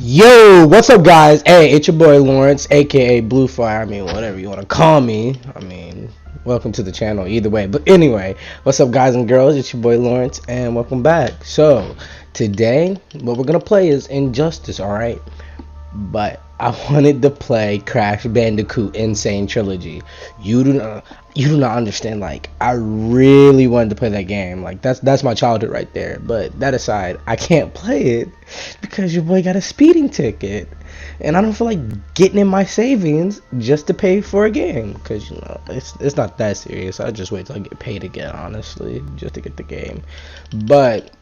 Yo, what's up, guys? Hey, it's your boy Lawrence, aka Bluefire. I mean, whatever you want to call me. I mean, welcome to the channel either way. But anyway, what's up, guys and girls? It's your boy Lawrence, and welcome back. So, today, what we're gonna play is Injustice, alright? But I wanted to play Crash Bandicoot Insane Trilogy. You do not understand. Like, I really wanted to play that game. Like, that's my childhood right there. But that aside, I can't play it because your boy got a speeding ticket, and I don't feel like getting in my savings just to pay for a game. Because it's not that serious. I'll just wait till I get paid again, honestly, just to get the game. But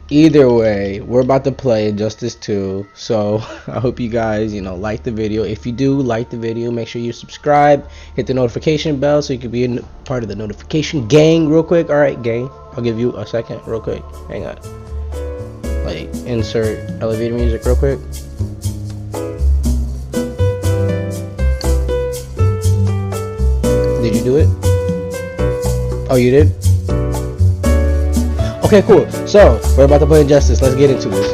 either way, we're about to play Injustice 2, so I hope you guys, like the video. If you do like the video, make sure you subscribe, hit the notification bell so you can be a part of the notification gang real quick. Alright, gang, I'll give you a second real quick. Hang on. Like, insert elevator music real quick. Did you do it? Oh, you did? Okay, cool. So, we're about to play Injustice. Let's get into this.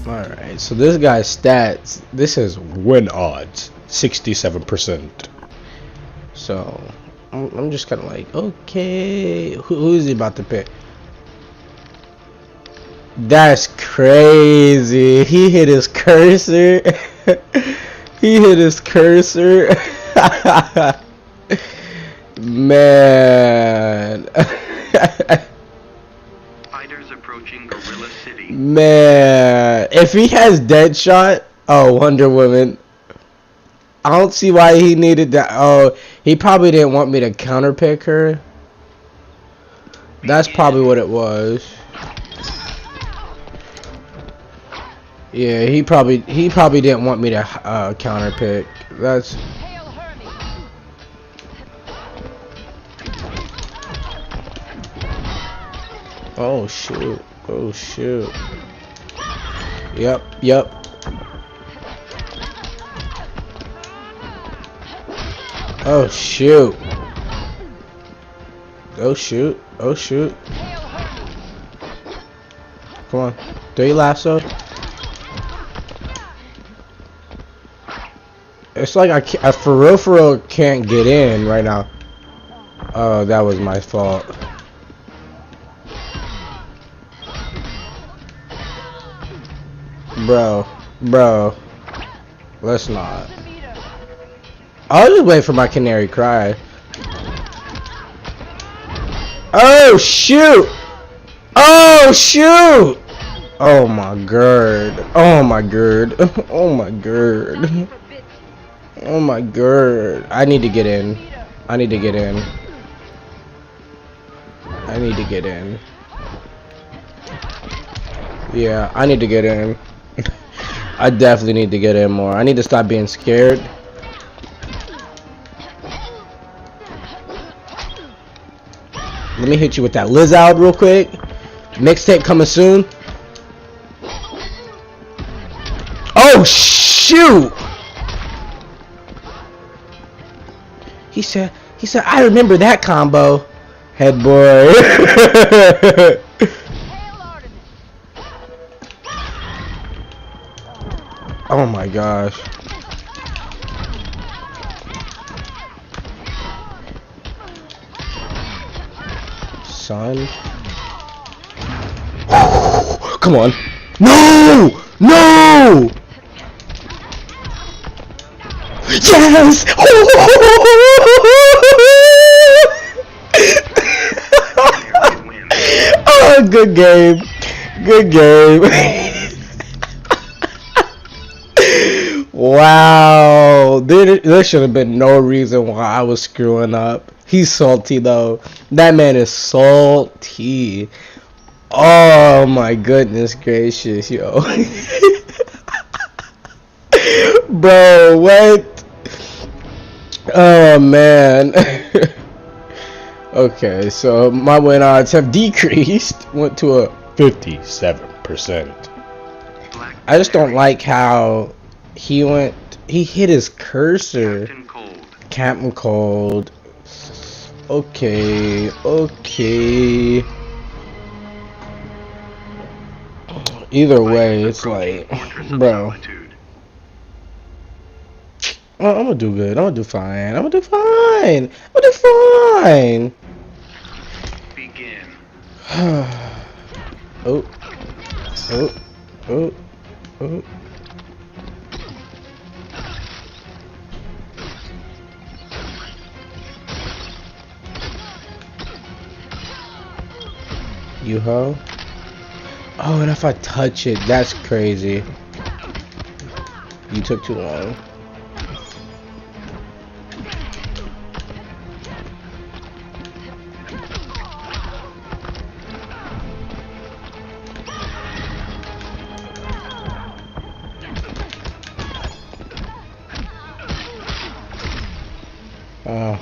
Alright, so this guy's stats, this is win odds, 67%. So, I'm just kind of like, okay, who is he about to pick? That's crazy. He hit his cursor. He hit his cursor. Man. Fighters approaching Gorilla City. Man, if he has Deadshot, oh, Wonder Woman. I don't see why he needed that. Oh, he probably didn't want me to counterpick her. That's probably what it was. Yeah, he probably didn't want me to counterpick. That's. Oh shoot. Oh shoot. Yep. Oh shoot. Oh shoot. Oh shoot. Come on. Do you lasso? It's like I for real can't get in right now. Oh, that was my fault. Bro, let's not. I'll just wait for my canary cry. Oh shoot! Oh shoot! Oh my god! Oh my god! Oh my god! Oh my god! I need to get in. I need to get in. I need to get in. Yeah, I need to get in. I definitely need to get in more. I need to stop being scared. Let me hit you with that Lizard real quick. Mixtape coming soon. Oh shoot! He said I remember that combo. Head boy. Oh my gosh. Son. Come on. No! No! Yes! Oh, good game. Good game. Wow, there should have been no reason why I was screwing up. He's salty though. That man is salty. Oh my goodness gracious, yo. Bro, what? Oh man. Okay, so my win odds have decreased. Went to a 57%. I just don't like how he hit his cursor. Captain Cold. Okay. Either way, Fighters it's approaching like, Fortress of bro. Solitude. I'm gonna do good. I'm gonna do fine. I'm gonna do fine. I'm gonna do fine. Begin. Oh, oh, oh, oh. You ho. Oh, and if I touch it, that's crazy. You took too long. Oh.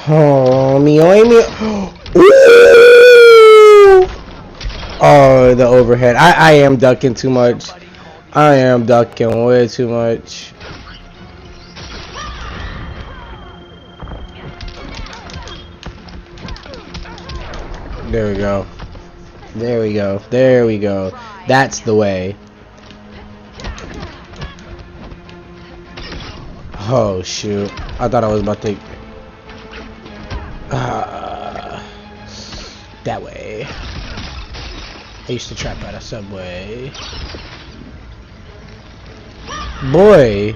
Oh, me, oh, me. Ooh! Oh, the overhead. I am ducking too much. I am ducking way too much. There we go. There we go. There we go. That's the way. Oh, shoot. I thought I was about to... that way. I used to trap at a Subway. Boy.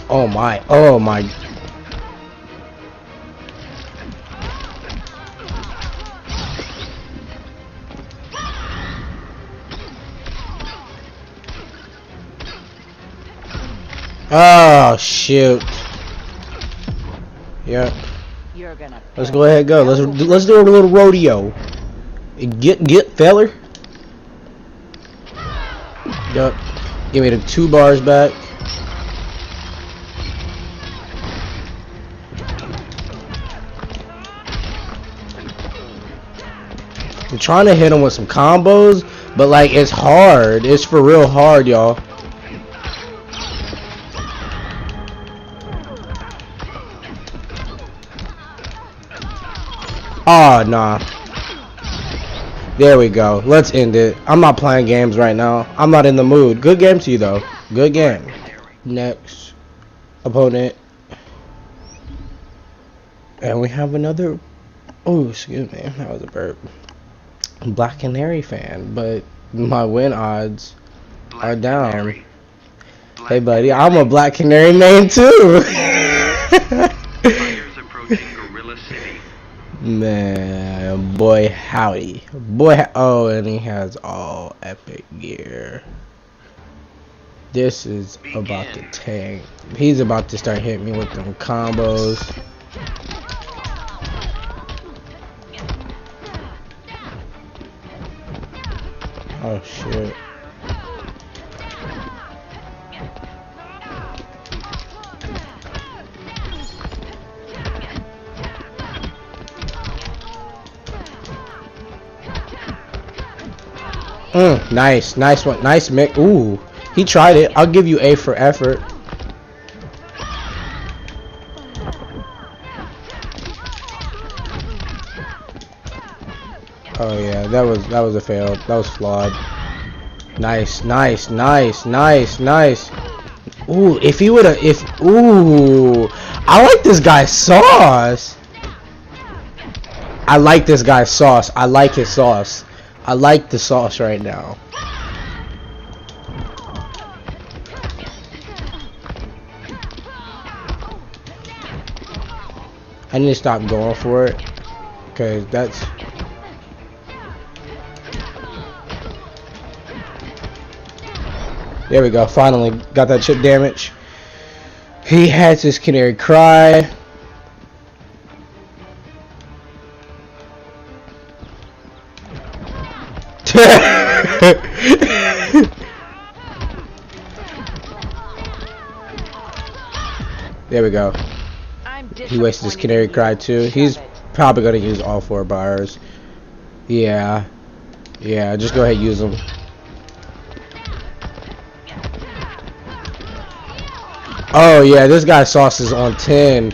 Oh my. Oh my. Oh shoot. Yep. Let's go ahead and go. Let's do a little rodeo. Get feller. Yep. Give me the 2 bars back. I'm trying to hit him with some combos, but like it's hard. It's for real hard, y'all. Oh, nah. There we go. Let's end it. I'm not playing games right now. I'm not in the mood. Good game to you, though. Good game. Next opponent. And we have another... Oh, excuse me. That was a burp. Black Canary fan, but my win odds are down. Hey, buddy. I'm a Black Canary main, too. Fighters approaching Gorilla City. Man, boy howdy. Boy, oh, and he has all epic gear. This is about to tank. He's about to start hitting me with them combos. Oh shit. Nice one, nice mix. Ooh, he tried it. I'll give you A for effort. Oh yeah, that was a fail. That was flawed. Nice. Ooh, if he would've, ooh, I like this guy's sauce. I like this guy's sauce. I like his sauce. I like the sauce right now. I need to stop going for it, cause that's... There we go. Finally got that chip damage. He has his canary cry. There we go. He wasted his canary cry too. He's probably gonna use all 4 bars. Yeah. Yeah, just go ahead and use them. Oh yeah, this guy's sauce is on 10.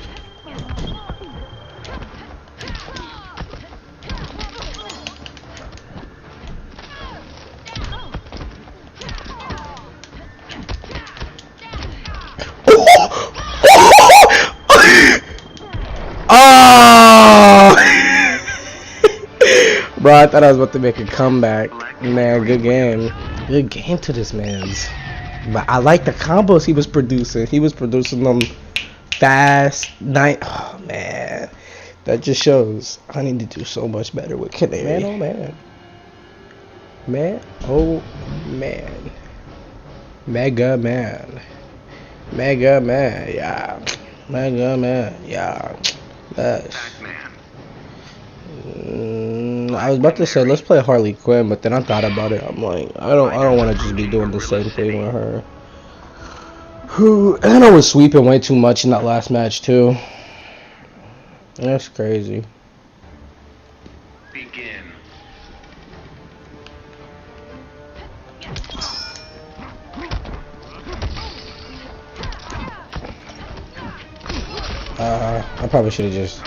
Oh! Bro, I thought I was about to make a comeback. Man, good game. Good game to this man's. But I like the combos he was producing. He was producing them fast, night. Oh, man. That just shows I need to do so much better with Canary. Man, oh, man. Man, oh, man. Mega Man. Mega Man, yeah. Mega Man, yeah. That's... I was about to say let's play Harley Quinn, but then I thought about it. I'm like, I don't want to just be doing the same thing with her. And I was sweeping way too much in that last match too. That's crazy. Begin. I probably should have just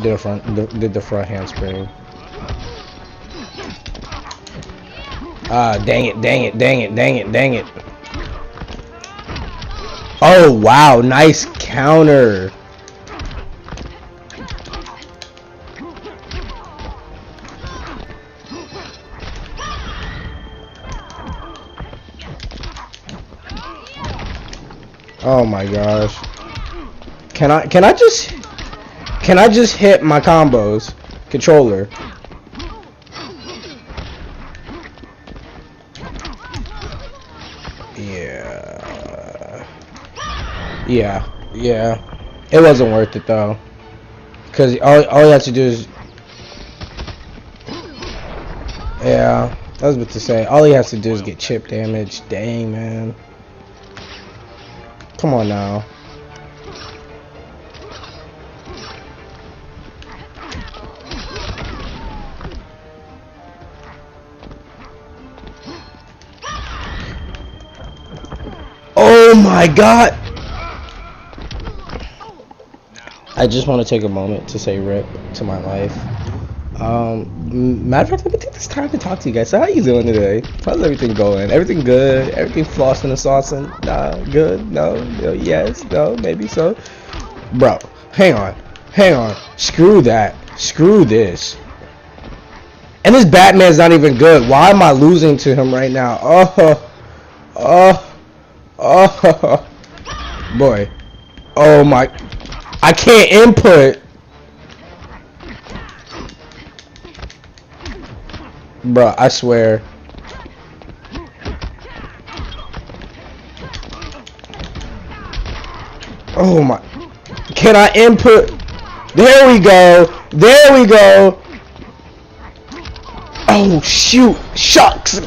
did the front handspring. Dang it. Oh wow, nice counter. Oh my gosh. Can I just hit my combos controller? Yeah. It wasn't worth it though, cause all you have to do is, yeah. I was about to say all he has to do is get chip damage. Dang, man. Come on now. Oh my god! I just want to take a moment to say rip to my life. Matter of fact, let me take this time to talk to you guys. So how you doing today? How's everything going? Everything good? Everything flossing and saucing? Nah, good? No? Yes? No? Maybe so? Bro, hang on. Screw that. Screw this. And this Batman's not even good. Why am I losing to him right now? Oh, boy. Oh my. I can't input. Bruh, I swear. Oh my. Can I input? There we go. Oh shoot. Shucks.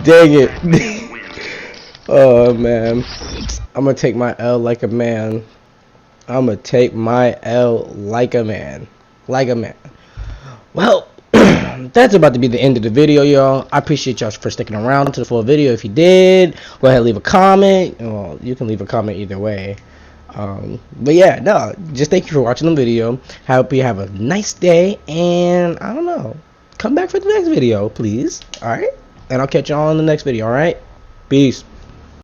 Dang it. Oh man. I'm gonna take my L like a man. Well, that's about to be the end of the video, y'all. I appreciate y'all for sticking around to the full video. If you did, go ahead and leave a comment. Well, you can leave a comment either way. But yeah, no, just thank you for watching the video. Hope you have a nice day, and I don't know, come back for the next video, please. Alright? And I'll catch y'all in the next video, alright? Peace.